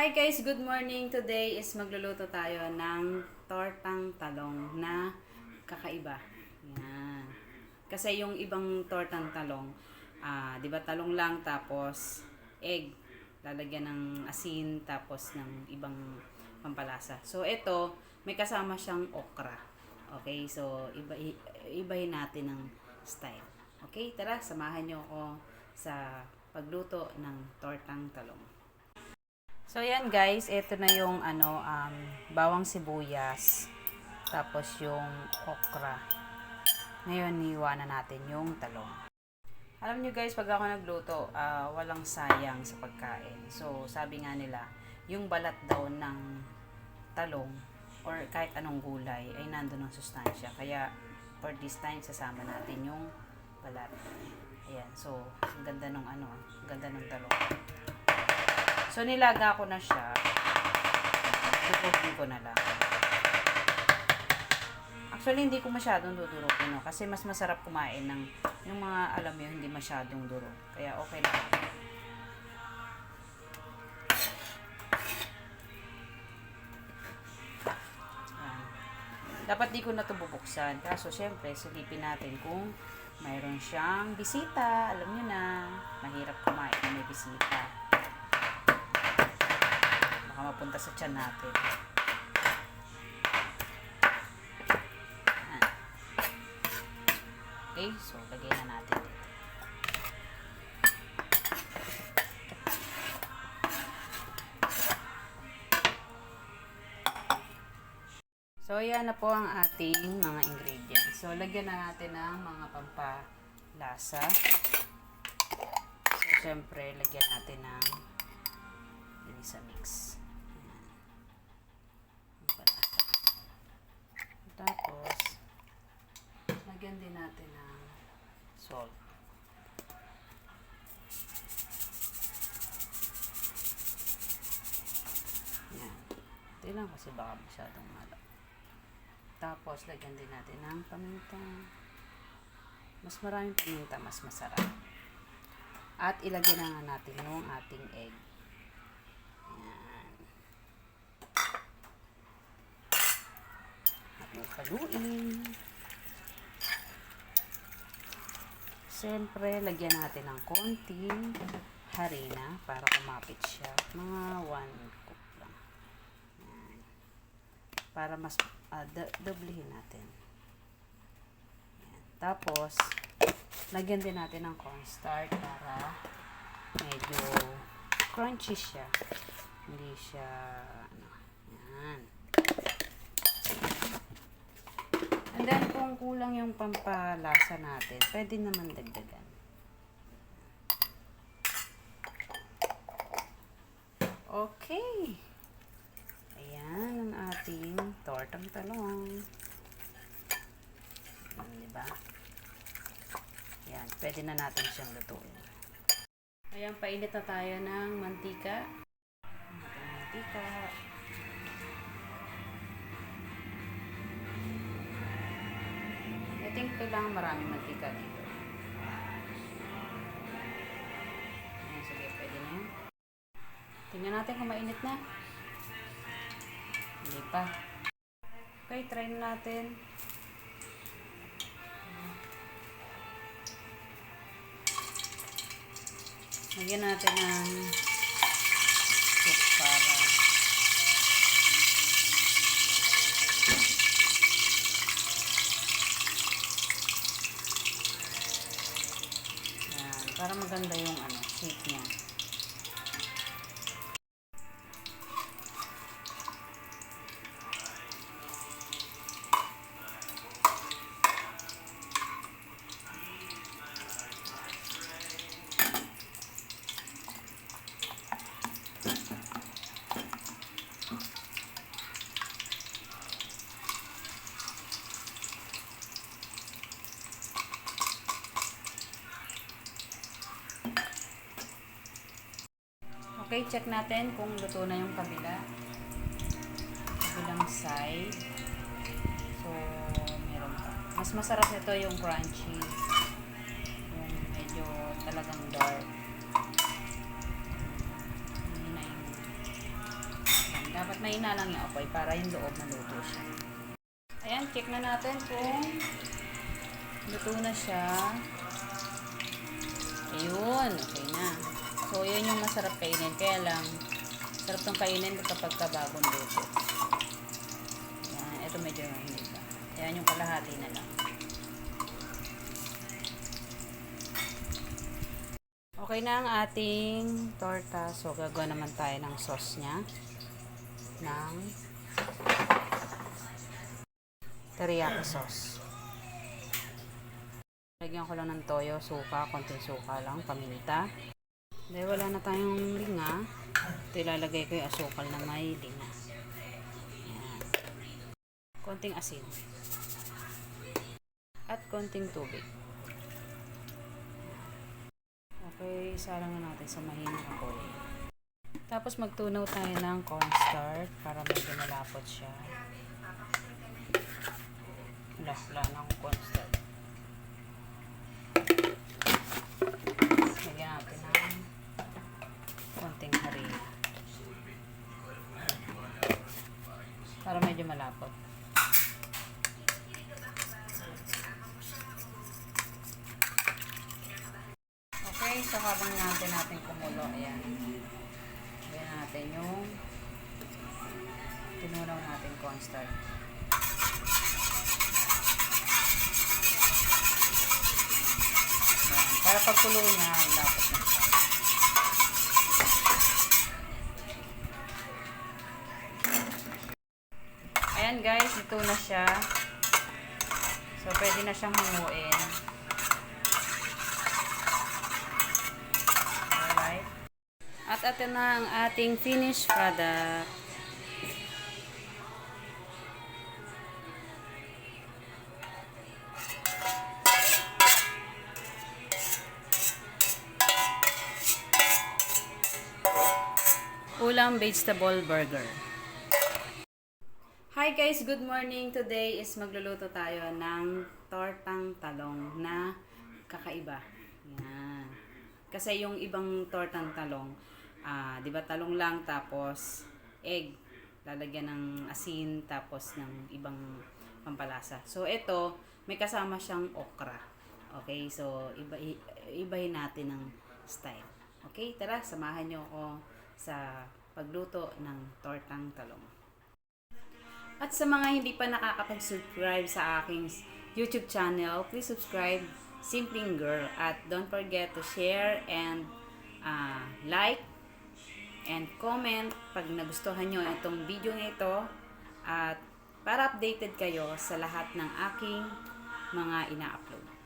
Hi guys, good morning. Today is magluluto tayo ng tortang talong na kakaiba. Yan. Kasi yung ibang tortang talong, 'di ba talong lang tapos egg, lalagyan ng asin tapos ng ibang pampalasa. So ito, may kasama siyang okra. Okay, so ibahin natin ng style. Okay, tara, samahan niyo ako sa pagluto ng tortang talong. So, yan guys, ito na yung bawang sibuyas, tapos yung okra. Ngayon, iiwanan natin yung talong. Alam nyo guys, pag ako nagluto, walang sayang sa pagkain. So, sabi nga nila, yung balat daw ng talong or kahit anong gulay ay nandun ang sustansya. Kaya, for this time, sasama natin yung balat. Ayan, so, ang ganda ng ang ganda ng talong. So, nilaga ko na siya. Durugin ko na lang. Actually, hindi ko masyadong dudurugin, no? Kasi mas masarap kumain ng yung mga, alam mo yun, hindi masyadong durog. Kaya okay lang. Ayan. Dapat di ko na ito bubuksan. Kaso, syempre, silipin natin kung mayroon siyang bisita. Alam nyo na, mahirap kumain na may bisita. Mapunta sa tiyan natin. Okay, so lagay na natin dito. So, yan na po ang ating mga ingredients. So, lagyan na natin ng mga pampalasa. So, syempre, lagyan natin ng sa mix. Tapos, lagyan din natin ng salt. Yan. Ito lang kasi baka masyadong malak. Tapos, lagyan din natin ng paminta. Mas maraming paminta, mas masarap. At ilagyan na nga natin yung ating egg. Haluin. Siyempre, lagyan natin ng konting harina para kumapit siya. Mga 1 cup lang. Yan. Para mas doblehin natin. Yan. Tapos, lagyan din natin ng cornstarch para medyo crunchy siya. Hindi siya, yan. And then, kung kulang yung pampalasa natin, pwede naman dagdagan. Okay. Ayan ang ating tortang talong. Diba? Ayan, pwede na natin siyang lutuin. Ayan, painit na tayo ng mantika. Mantika. I think kailangan maraming mantika dito. Ayan, sige, pwede na yan. Tingnan natin kung mainit na. Hindi pa. Okay, try na natin. Lagyan natin ng soup para para maganda yung shape niya. Okay, check natin kung luto na yung kabilang side. So, meron pa. Mas masarap nito yung crunchy. Yung medyo talagang dark. Hindi na yung mahina lang yung apoy para yung loob maluto siya. Ayan, check na natin kung luto na siya. Ayun, okay na. So, yun yung masarap kainin. Kaya lang, sarap tong kainin kapag bagong luto. Ayan, ito medyo hindi pa. Ayan yung kalahati na lang. Okay na ang ating torta. So, gagawa naman tayo ng sauce niya. Ng teriyaki sauce. Lagyan ko lang ng toyo, suka, konting suka lang, paminta. Dahil wala na tayong linga, ito ilalagay ko yung asukal na may linga. Ayan. Konting asin. At konting tubig. Okay, isalang na natin sa mahinang apoy. Tapos magtunaw tayo ng cornstarch para medyo malapot siya. Wala ng cornstarch. Lagyan natin ng konting harina. Para medyo malapot. Okay, so habang natin kumulo, ayan. Lagyan natin yung tinunaw natin cornstarch. Para pagkulo niya, lapot na siya. Ayan guys, ito na siya. So, pwede na siyang hanguin. Alright. At ito na ang ating finished product. Ulam vegetable burger. Hi guys, good morning. Today is magluluto tayo ng tortang talong na kakaiba. Yan. Kasi yung ibang tortang talong, 'di ba talong lang tapos egg, lalagyan ng asin tapos ng ibang pampalasa. So ito, may kasama siyang okra. Okay, so ibahin natin ng style. Okay, tara, samahan niyo ako sa pagluto ng tortang talong. At sa mga hindi pa nakakapag-subscribe sa aking YouTube channel, please subscribe, Simpleng Girl. At don't forget to share and like and comment pag nagustuhan nyo itong video nito. At para updated kayo sa lahat ng aking mga ina-upload.